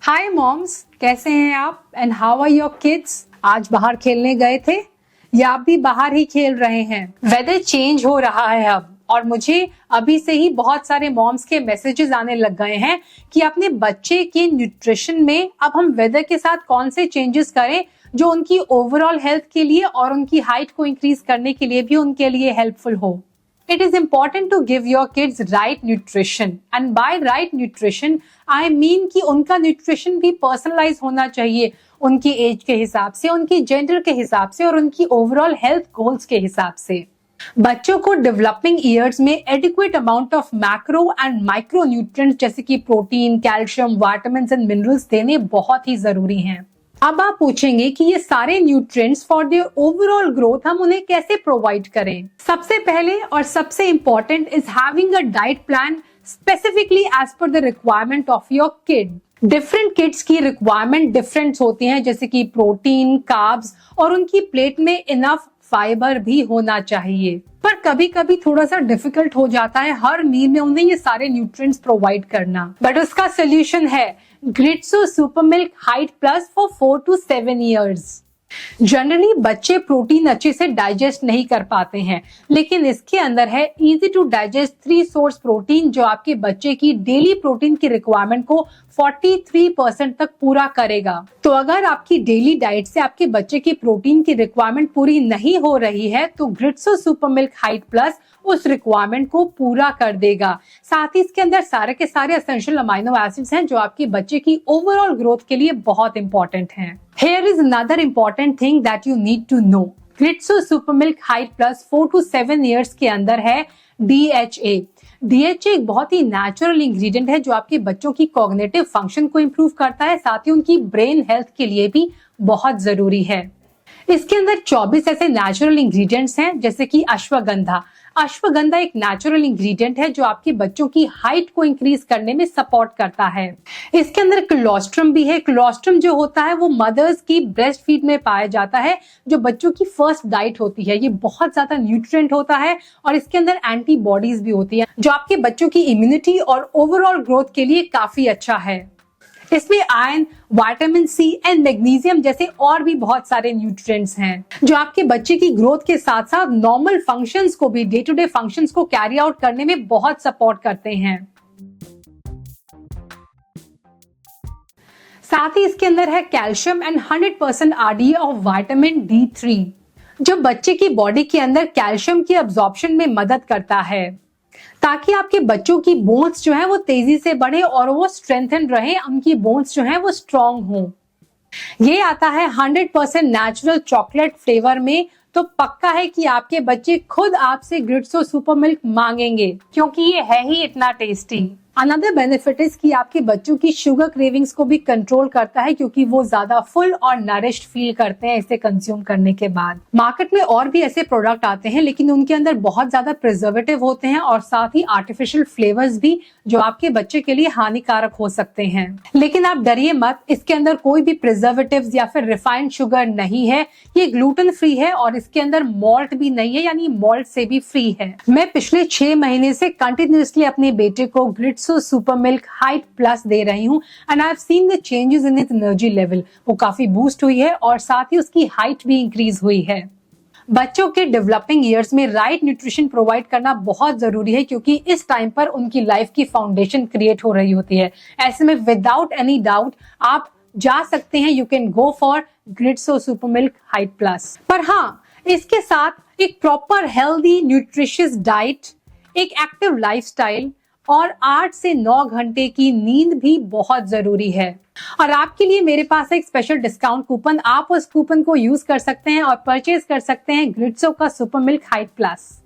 हाय moms, कैसे हैं आप and how are your kids? आज बाहर खेलने गए थे या आप भी बाहर ही खेल रहे हैं? वेदर चेंज हो रहा है अब, और मुझे अभी से ही बहुत सारे मॉम्स के मैसेजेस आने लग गए हैं कि अपने बच्चे के न्यूट्रिशन में अब हम वेदर के साथ कौन से चेंजेस करें जो उनकी ओवरऑल हेल्थ के लिए और उनकी हाइट को इंक्रीज करने के लिए भी उनके लिए हेल्पफुल हो। It is important to give your kids right nutrition, and by right nutrition I mean कि उनका न्यूट्रिशन भी पर्सनलाइज होना चाहिए उनकी एज के हिसाब से, उनकी जेंडर के हिसाब से और उनकी ओवरऑल हेल्थ गोल्स के हिसाब से। बच्चों को डेवलपिंग ईयर्स में adequate amount of macro and micro nutrients जैसे कि protein, calcium, vitamins and minerals देने बहुत ही जरूरी हैं। अब आप पूछेंगे कि ये सारे nutrients for their overall growth हम उन्हें कैसे प्रोवाइड करें? सबसे पहले और सबसे important is having a diet plan specifically as per the requirement of your kid. Different kids की रिक्वायरमेंट डिफरेंट होती हैं, जैसे कि प्रोटीन, कार्ब्स और उनकी प्लेट में इनफ फाइबर भी होना चाहिए। पर कभी कभी थोड़ा सा डिफिकल्ट हो जाता है हर मील में उन्हें ये सारे न्यूट्रिएंट्स प्रोवाइड करना, बट उसका सोल्यूशन है Gritzo super milk height plus for 4 to 7 years। Generally बच्चे प्रोटीन अच्छे से डाइजेस्ट नहीं कर पाते हैं, लेकिन इसके अंदर है easy to digest 3 source protein जो आपके बच्चे की डेली प्रोटीन की रिक्वायरमेंट को 43% तक पूरा करेगा। तो अगर आपकी डेली डाइट से आपके बच्चे की प्रोटीन की रिक्वायरमेंट पूरी नहीं हो रही है तो ग्रिट्सो सुपर मिल्क हाइट प्लस उस रिक्वायरमेंट को पूरा कर देगा। साथ ही इसके अंदर सारे के सारे एसेंशियल अमाइनो एसिड्स हैं जो आपके बच्चे की ओवरऑल ग्रोथ के लिए बहुत इंपॉर्टेंट हैं। Here is another important thing that you need to know. Gritzo super milk height plus 4 to 7 years के अंदर है DHA। DHA एक बहुत ही नेचुरल इंग्रेडिएंट है जो आपके बच्चों की कॉग्निटिव फंक्शन को इंप्रूव करता है, साथ ही उनकी ब्रेन हेल्थ के लिए भी बहुत जरूरी है। इसके अंदर 24 ऐसे नेचुरल इंग्रेडिएंट्स हैं, जैसे कि अश्वगंधा। अश्वगंधा एक नेचुरल इंग्रेडिएंट है जो आपके बच्चों की हाइट को इंक्रीज करने में सपोर्ट करता है। इसके अंदर कोलोस्ट्रम भी है। कोलोस्ट्रम जो होता है वो मदर्स की ब्रेस्ट फीड में पाया जाता है, जो बच्चों की फर्स्ट डाइट होती है। ये बहुत ज्यादा न्यूट्रिएंट होता है और इसके अंदर एंटीबॉडीज भी होती है जो आपके बच्चों की इम्यूनिटी और ओवरऑल ग्रोथ के लिए काफी अच्छा है। इसमें iron, vitamin C and magnesium जैसे और भी बहुत सारे न्यूट्रिएंट्स हैं जो आपके बच्चे की ग्रोथ के साथ साथ नॉर्मल फंक्शंस को भी, डे टू डे फंक्शंस को कैरी आउट करने में बहुत सपोर्ट करते हैं। साथ ही इसके अंदर है calcium and 100% RDA of vitamin D3 जो बच्चे की बॉडी के अंदर कैल्शियम की अब्जॉर्प्शन में मदद करता है, ताकि आपके बच्चों की बोन्स जो है वो तेजी से बढ़े और वो स्ट्रेंथन रहे, उनकी बोन्स जो है वो स्ट्रॉन्ग हो। ये आता है 100% नेचुरल चॉकलेट फ्लेवर में, तो पक्का है कि आपके बच्चे खुद आपसे ग्रिट्सो सुपर मिल्क मांगेंगे क्योंकि ये है ही इतना टेस्टी। अनदर बेनिफिट इज कि आपके बच्चों की शुगर क्रेविंग्स को भी कंट्रोल करता है क्योंकि वो ज्यादा फुल और नरिश्ड फील करते हैं इसे कंज्यूम करने के बाद। मार्केट में और भी ऐसे प्रोडक्ट आते हैं लेकिन उनके अंदर बहुत ज्यादा प्रिजर्वेटिव होते हैं और साथ ही आर्टिफिशियल फ्लेवर्स भी जो आपके बच्चे के लिए हानिकारक हो सकते हैं। लेकिन आप डरिए मत, इसके अंदर कोई भी प्रिजर्वेटिव्स या फिर रिफाइंड शुगर नहीं है। ये ग्लूटेन फ्री है और इसके अंदर मॉल्ट भी नहीं है, यानी मॉल्ट से भी फ्री है। मैं पिछले 6 महीने से कंटिन्यूअसली अपने बेटे को ग्रिट्सो सुपर मिल्क हाइट प्लस दे रही हूँ and I have seen the changes in his energy level. वो काफी बूस्ट हुई है और साथ ही उसकी हाइट भी इंक्रीज हुई है। बच्चों के डेवलपिंग ईयर्स में राइट न्यूट्रिशन प्रोवाइड करना बहुत जरूरी है क्योंकि इस टाइम पर उनकी लाइफ की फाउंडेशन क्रिएट हो रही होती है। ऐसे में विदाउट एनी डाउट आप जा सकते हैं, you can go for Gritzo super milk height plus. पर हाँ, इसके साथ एक प्रॉपर हेल्दी न्यूट्रिशियस डाइट, एक एक्टिव लाइफस्टाइल और 8 से 9 घंटे की नींद भी बहुत जरूरी है। और आपके लिए मेरे पास एक स्पेशल डिस्काउंट कूपन, आप उस कूपन को यूज कर सकते हैं और परचेज कर सकते हैं ग्रिट्सो का सुपर मिल्क हाइट प्लस।